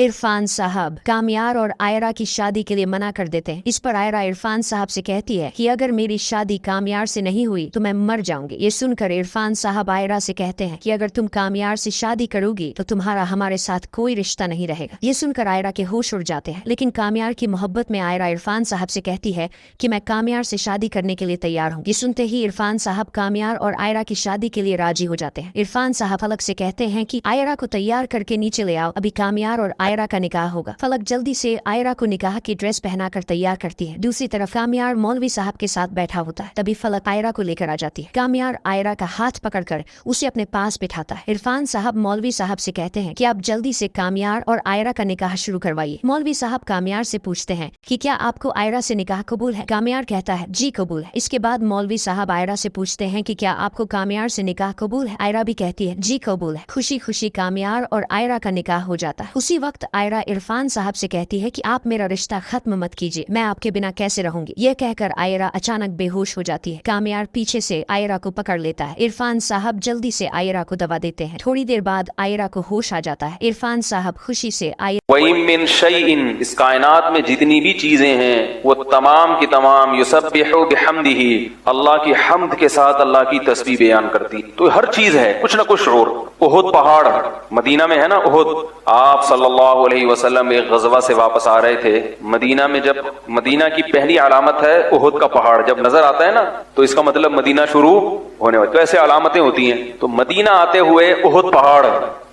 इरफान साहब कामियार और आयरा की शादी के लिए मना कर देते हैं। इस पर आयरा इरफान साहब से कहती है कि अगर मेरी शादी कामियार से नहीं हुई तो मैं मर जाऊंगी। ये सुनकर इरफान साहब आयरा से कहते हैं कि अगर तुम कामियार से शादी करोगी तो तुम्हारा हमारे साथ कोई रिश्ता नहीं रहेगा। ये सुनकर आयरा के होश उड़ जाते हैं, लेकिन कामियार की मोहब्बत में आयरा इरफान साहब से कहती है कि मैं कामियार से शादी करने के लिए तैयार हूँ। ये सुनते ही इरफान साहब कामियार और आयरा की शादी के लिए राजी हो जाते हैं। इरफान साहब फलक से कहते हैं कि आयरा को तैयार करके नीचे ले आओ, अभी कामियार और आयरा का निकाह होगा। फलक जल्दी से आयरा को निकाह की ड्रेस पहनाकर तैयार करती है। दूसरी तरफ कामियार मौलवी साहब के साथ बैठा होता है। तभी फलक आयरा को लेकर आ जाती है। कामियार आयरा का हाथ पकड़कर उसे अपने पास बिठाता है। इरफान साहब मौलवी साहब से कहते हैं कि आप जल्दी से कामियार और आयरा का निकाह शुरू करवाइए। मौलवी साहब कामियार से पूछते हैं कि क्या आपको आयरा से निकाह कबूल है। कामियार कहता है जी कबूल है। इसके बाद मौलवी साहब आयरा से पूछते हैं कि क्या आपको कामियार से निकाह कबूल है। आयरा भी कहती है जी कबूल है। खुशी खुशी कामियार और आयरा का निकाह हो जाता है। उसी वक्त आयरा इरफान साहब से कहती है कि आप मेरा रिश्ता खत्म मत कीजिए, मैं आपके बिना कैसे रहूंगी। यह कहकर आयरा अचानक बेहोश हो जाती है। कामियार पीछे से आयरा को पकड़ लेता है। इरफान साहब जल्दी से आयरा को दबा देते हैं। थोड़ी देर बाद आयरा को होश आ जाता है। इरफान साहब खुशी से वइम मिन शैइन, इस कायनात में जितनी भी चीजें हैं वो तमाम की तमाम युसब्बिहु बिहम्दिही, अल्लाह की हम्द के साथ अल्लाह की तस्बीह बयान करती। तो हर चीज है कुछ न कुछ शऊर। उहुद पहाड़ मदीना में है ना, उहुद। आप सल्लल्लाहु अलैहि वसल्लम एक गजवा से वापस आ रहे थे मदीना में। जब मदीना की पहली अलामत है उहुद का पहाड़, जब नजर आता है ना तो इसका मतलब मदीना शुरू होने वाली। तो ऐसे अलामतें होती हैं। तो मदीना आते हुए उहुद पहाड़,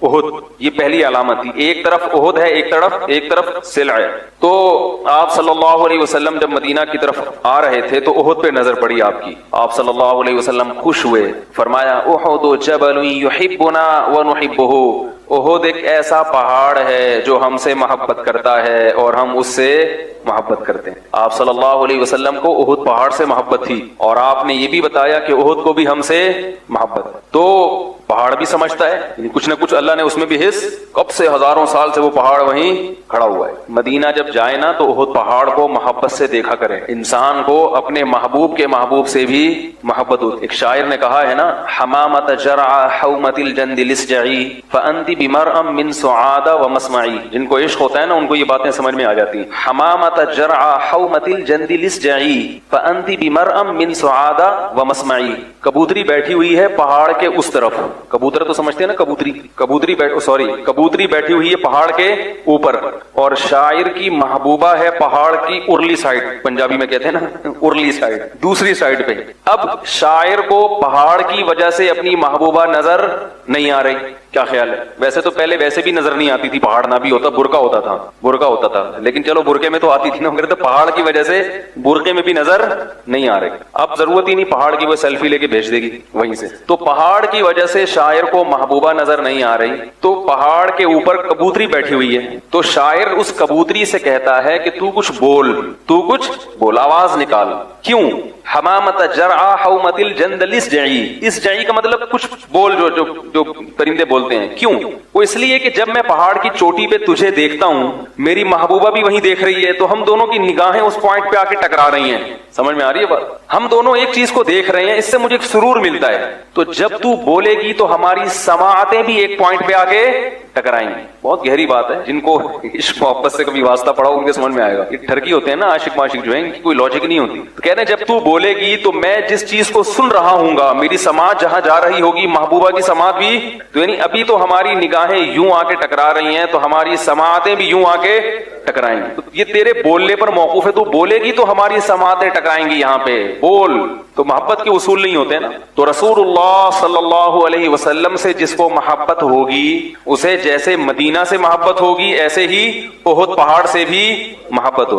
उहुद ये पहली अलामत थी। एक तरफ उहुद है, एक तरफ सिल है। तो आप सल्लल्लाहु अलैहि वसल्लम जब मदीना की तरफ आ रहे थे तो उहुद पे नजर पड़ी आपकी। आप सल्लल्लाहु अलैहि वसल्लम खुश हुए, फरमाया उहुदु जबलुन युहिब्बुना व नुहिब्बुहु, उहुद एक ऐसा पहाड़ है जो हमसे मोहब्बत करता है और हम उससे मोहब्बत करते हैं। आप सल्लल्लाहु अलैहि वसल्लम को उहुद पहाड़ से मोहब्बत थी और आपने ये भी बताया कि उहुद को भी हमसे मोहब्बत है। तो पहाड़ भी समझता है कुछ न कुछ अल्लाह ने उसमें भी हिस्स, कब से हजारों साल से वो पहाड़ वहीं खड़ा हुआ है। मदीना जब जाए ना तो उहुद पहाड़ को मोहब्बत से देखा करें। इंसान को अपने महबूब के महबूब से भी मोहब्बत होती। एक शायर ने कहा है ना, हमामत जरआ हौमतिल जंदिल इसजई फअंती बिमरअम मिन सुआदा व मस्मई। जिनको इश्क होता है ना उनको ये बातें समझ में आ जाती हैं। हमामत जरआ हौमतिल जंदिल इसजई फअंती बिमरअम मिन सुआदा व मस्मई। कबूतरी बैठी हुई है पहाड़ के उस तरफ। कबूतर तो समझते हैं ना, कबूतरी बैठी हुई है पहाड़ के ऊपर और शायर की महबूबा है पहाड़ की उर्ली साइड, पंजाबी में कहते हैं ना उर्ली साइड, दूसरी साइड पे। अब शायर को पहाड़ की वजह से अपनी महबूबा नजर नहीं आ रही। क्या ख्याल है? वैसे तो पहले वैसे भी नजर नहीं आती थी, पहाड़ ना भी होता बुर्का होता था, लेकिन चलो बुर्के में तो आती थी ना, मगर तो पहाड़ की वजह से बुर्के में भी नजर नहीं आ रही। अब जरूरत ही नहीं पहाड़ की, वो सेल्फी लेके भेज देगी वहीं से। तो पहाड़ की वजह से शायर को महबूबा नजर नहीं आ रही, तो पहाड़ के ऊपर कबूतरी बैठी हुई है। तो शायर उस कबूतरी से कहता है कि तू कुछ बोल, आवाज निकाल। क्यों? हमामत जरआ हौमतिल जंदलिस जई, इस जई का मतलब कुछ बोल, जो परिंदे बोलते हैं। क्यों? वो इसलिए कि जब मैं पहाड़ की चोटी पे तुझे देखता हूं, मेरी महबूबा भी वहीं देख रही है, तो हम दोनों की निगाहें उस पॉइंट पे आके टकरा रही हैं। समझ में आ रही है बात? हम दोनों एक चीज को देख रहे हैं, इससे मुझे सुरूर मिलता है। तो जब तू बोलेगी तो हमारी समाअतें भी एक पॉइंट पे आके टकराएंगी। बहुत गहरी बात है। जिनको इश्क मोहब्बत से कभी वास्ता पड़ा उनके समझ में आएगा। ये ठरकी होते हैं ना आशिक माशिक जो है, इनकी कोई लॉजिक नहीं होती। तो कह रहे हैं जब तू बोलेगी तो मैं जिस चीज को सुन रहा हूंगा, मेरी समाज जहां जा रही होगी, महबूबा की समात भी, तो यानी अभी तो हमारी निगाहें यूं आके टकरा रही हैं, तो हमारी समातें भी यूं आके टकराएंगी। तो ये तेरे बोलने पर मौकूफ है। तू बोलेगी तो हमारी समातें टकराएंगी। यहाँ पे बोल तो मोहब्बत के उसूल नहीं होते ना। तो रसूलुल्लाह सल्लल्लाहु अलैहि वसल्लम से जिसको मोहब्बत होगी, उसे जैसे मदीना से मोहब्बत होगी, ऐसे ही उहुद पहाड़ से भी मोहब्बत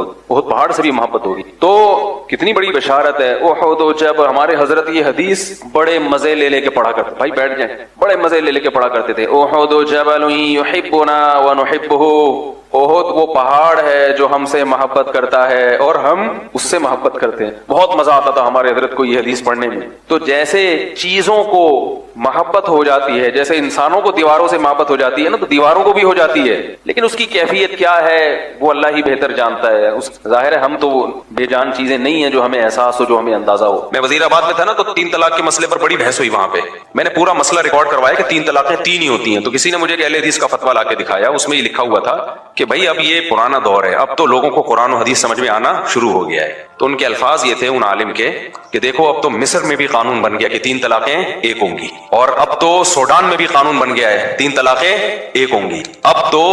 होगी। तो कितनी बड़ी बशारत है। उहुद जब हमारे हजरत ये हदीस बड़े मजे ले लेके पढ़ा करते, भाई बैठ जाए, बड़े मजे ले लेके पढ़ा करते थे। उहुद जबलुन युहिब्बुना व नुहिब्बुहु, उहुद वो पहाड़ है जो हमसे मोहब्बत करता है और हम उससे मोहब्बत करते हैं। बहुत मजा आता था हमारे हजरत को ये हदीस पढ़ने में। तो जैसे चीजों को मोहब्बत हो जाती है, जैसे इंसानों को दीवारों से मोहब्बत हो जाती है ना, तो दीवारों को भी हो जाती है, लेकिन उसकी कैफियत क्या है वो अल्लाह ही बेहतर जानता है। उस जाहिर है हम तो बेजान चीजें नहीं है जो हमें एहसास हो, जो हमें अंदाजा हो। मैं वजीराबाद में था ना, तो 3 तलाक के मसले पर बड़ी बहस हुई वहां पे। मैंने पूरा मसला रिकॉर्ड करवाया कि 3 तलाकें 3 ही होती हैं। तो किसी ने मुझे अहले हदीस का फतवा लाके दिखाया, उसमें ये लिखा हुआ था کہ بھائی اب یہ پرانا دور ہے, اب تو لوگوں کو قرآن و حدیث سمجھ میں آنا شروع ہو گیا ہے. تو ان کے الفاظ یہ تھے ان عالم کے کہ دیکھو اب تو مصر میں بھی قانون بن گیا کہ 3 طلاقیں ایک ہوں گی, اور اب تو سوڈان میں بھی قانون بن گیا ہے 3 طلاقیں ایک ہوں گی, اب تو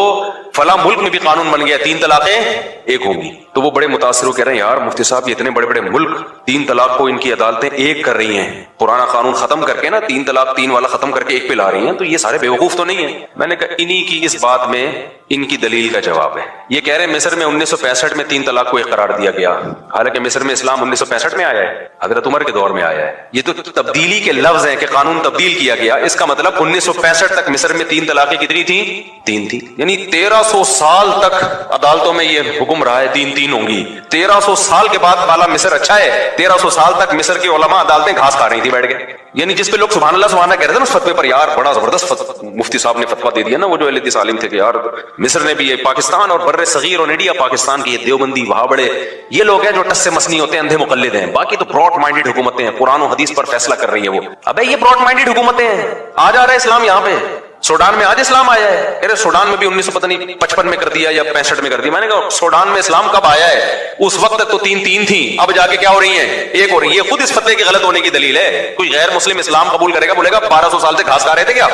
فلاں ملک میں بھی قانون بن گیا 3 طلاقیں ایک ہوں گی. تو وہ بڑے متاثر ہو کہہ رہے ہیں یار مفتی صاحب یہ اتنے بڑے بڑے ملک 3 طلاق کو ان کی عدالتیں ایک کر رہی ہیں, پرانا قانون ختم کر کے نا 3 طلاق 3 والا ختم کر کے ایک پہ لا رہی ہیں, تو یہ سارے بیوقوف تو نہیں ہیں. میں نے کہا انہی کی اس بات میں ان کی دلیل کا جواب ہے. یہ کہہ رہے ہیں مصر میں 1965 میں 3 طلاق کو ایک قرار دیا گیا, حالانکہ مصر میں اسلام 1965 میں آیا ہے, حضرت عمر کے دور میں آیا ہے. یہ تو تبدیلی کے لفظ ہیں کہ قانون تبدیل کیا گیا, اس کا مطلب 1965 تک مصر میں 3 طلاقیں کتنی تھیں؟ 3 تھی. یعنی 1300 سال تک عدالتوں میں یہ حکم رہا ہے 3 ہوں گی. 1300 سال کے بعد والا مصر اچھا ہے, 1300 سال تک مصر کے علماء عدالتیں گھاس کھا رہی تھی بیٹھ کے. یعنی جس پہ لوگ سبحان اللہ کہہ رہے تھے نا اس فتوے پر, یار بڑا زبردست مفتی صاحب نے فتویٰ دے دیا نا, وہ جو اہل حدیث عالم تھے کہ یار مصر نے بھی, یہ پاکستان اور بر صغیر اور انڈیا پاکستان کی یہ دیوبندی وہاں بڑے یہ لوگ ہیں جو ٹس سے مسنی ہوتے ہیں, اندھے مقلد ہیں, باقی تو براڈ مائنڈڈ حکومتیں ہیں, قرآن و حدیث پر فیصلہ کر رہی ہیں وہ. ابے یہ براڈ مائنڈڈ حکومتیں ہیں, آ جا رہا ہے اسلام یہاں پہ. سوڈان میں آج اسلام آیا ہے, ارے سوڈان میں بھی 1955 میں کر دیا یا 65 میں کر دیا. میں نے کہا سوڈان میں اسلام کب آیا ہے؟ اس وقت تک تو 3 تھی, اب جا کے کیا ہو رہی ہیں؟ ایک ہو رہی ہے. یہ خود اس فتوے کے غلط ہونے کی دلیل ہے. کوئی غیر مسلم اسلام قبول کرے گا, بولے گا 1200 سال سے گھاس کھا رہے تھے کیا؟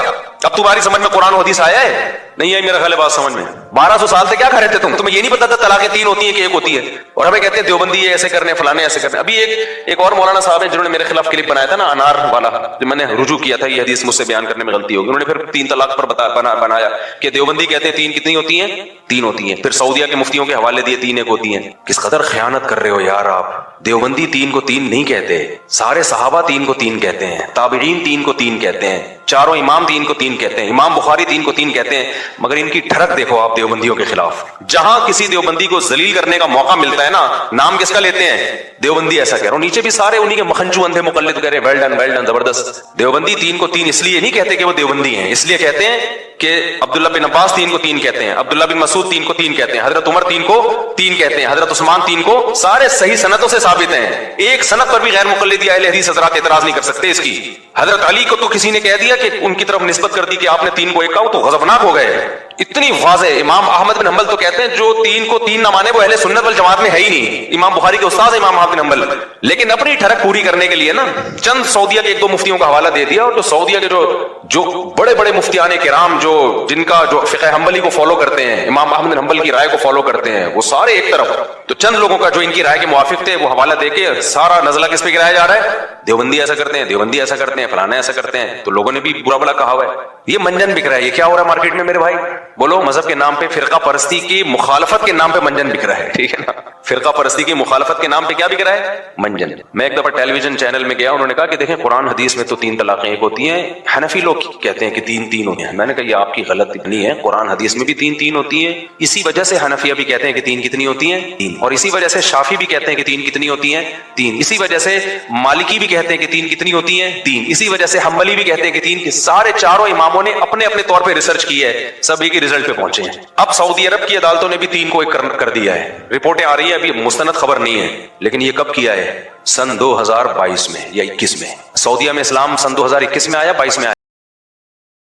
اب تمہاری سمجھ میں قرآن و حدیث آیا ہے؟ نہیں آئی میرا خیال ہے بات سمجھ میں. 1200 سال سے کیا کھا رہے تھے تمہیں یہ نہیں پتا تھا طلاقیں 3 ہوتی ہیں کہ ایک ہوتی ہے؟ اور ہمیں کہتے ہیں دیوبندی ایسے کرنے, فلانے ایسے کرنے. ابھی ایک اور مولانا صاحب ہیں جنہوں نے میرے خلاف کلپ بنایا تھا نا, انار والا, جو میں نے رجوع کیا تھا, یہ حدیث مجھ سے بیان کرنے میں غلطی ہوگی. انہوں نے پھر 3 طلاق پر بنایا کہ دیوبندی کہتے ہیں 3 کتنی ہوتی ہیں؟ 3 ہوتی ہیں. پھر سعودیہ کے مفتیوں کے حوالے دیے 3 ایک ہوتی ہیں. کس قدر خیانت کر رہے ہو یار آپ. دیوبندی 3 کو 3 نہیں کہتے, سارے صحابہ 3 کو 3 کہتے ہیں, تابعین 3 کو 3 کہتے ہیں, چاروں امام 3 کو 3 کہتے ہیں, امام بخاری 3 کو 3 کہتے ہیں. مگر ان کی ٹھڑک دیکھو آپ دیوبندیوں کے خلاف. جہاں کسی دیوبندی کو ذلیل کرنے کا موقع ملتا ہے نا, نام کس کا لیتے ہیں؟ دیوبندی ایسا کہہ رہا ہوں. نیچے بھی سارے انہی کے مخنچو اندھے مقلد کہہ رہے ویل ڈن زبردست. دیوبندی 3 کو 3 اس لیے نہیں کہتے کہ وہ دیوبندی ہیں, اس لیے کہتے ہیں کہ عبداللہ بن عباس 3 کو 3 کہتے ہیں, عبداللہ بن مسعود 3 کو 3 کہتے ہیں, حضرت عمر 3 کو 3 کہتے ہیں, حضرت عثمان 3 کو, سارے صحیح سندوں سے ثابت ہیں. ایک سند پر بھی غیر مقلد یا اہل حدیث حضرات اعتراض نہیں کر سکتے اس کی. حضرت علی کو تو کسی نے کہہ دیا کہ ان کی طرف نسبت کر دی کہ آپ نے 3 کو 1 کہا, تو غضبناک ہو گئے. اتنی واضح. امام احمد بن حنبل تو کہتے ہیں جو 3 کو 3 نہ مانے وہ اہل سنت والجماعت میں ہے ہی نہیں. امام بخاری کے استاد امام احمد بن حنبل. لیکن اپنی ٹھڑک پوری کرنے کے لیے نا چند سعودیہ کے 1-2 مفتیوں کا حوالہ دے دیا, اور جو سعودیہ کے جو بڑے بڑے مفتیان کرام جو جن کا جو فقہ حنبلی کو فالو کرتے ہیں, امام احمد بن حنبل کی رائے کو فالو کرتے ہیں, وہ سارے ایک طرف. تو چند لوگوں کا جو ان کی رائے کے موافق تھے وہ حوالہ دے کے سارا نزلہ کس پہ گرایا جا رہا ہے؟ دیوبندی ایسا کرتے ہیں, دیوبندی ایسا کرتے ہیں, فلانے ایسا کرتے ہیں. تو لوگوں نے بھی برا بلا کہا ہوا ہے. یہ منجن بک رہا ہے. یہ کیا ہو رہا ہے مارکیٹ میں میرے بھائی؟ بولو, مذہب کے نام پہ فرقہ پرستی کی مخالفت کے نام پہ منجن بک رہا ہے. ٹھیک ہے نا, فرقہ پرستی کی مخالفت کے نام پہ کیا بک رہا ہے؟ منجن. میں ایک دفعہ ٹیلی ویژن چینل میں گیا, انہوں نے کہا کہ دیکھیں قرآن حدیث میں تو 3 طلاقیں ایک ہوتی ہیں, حنفی لوگ کہتے ہیں کہ 3 ہوتی ہیں. میں نے کہا یہ آپ کی غلط نہیں ہے, قرآن حدیث میں بھی 3 ہوتی ہیں. اسی وجہ سے حنفیہ بھی کہتے ہیں کہ 3 کتنی ہوتی ہیں؟ 3. اور اسی وجہ سے شافعی بھی کہتے ہیں کہ 3 کتنی ہوتی ہیں؟ 3. اسی وجہ سے مالکی بھی کہتے ہیں کہ 3 کتنی ہوتی ہیں؟ 3. اسی وجہ سے حنبلی بھی کہتے ہیں کہ 3. سارے چاروں اماموں نے اپنے اپنے طور پہ ریسرچ کی ہے, سب ایک ہی رزلٹ پہ پہنچے ہیں. اب سعودی عرب کی عدالتوں نے بھی 3 کو 1 کر دیا ہے. رپورٹیں آ رہی ہیں, ابھی مستند خبر نہیں ہے, لیکن یہ کب کیا ہے؟ سن 2022 میں یا 21 میں. سعودیہ میں اسلام سن 2021 میں آیا, 22 میں آیا.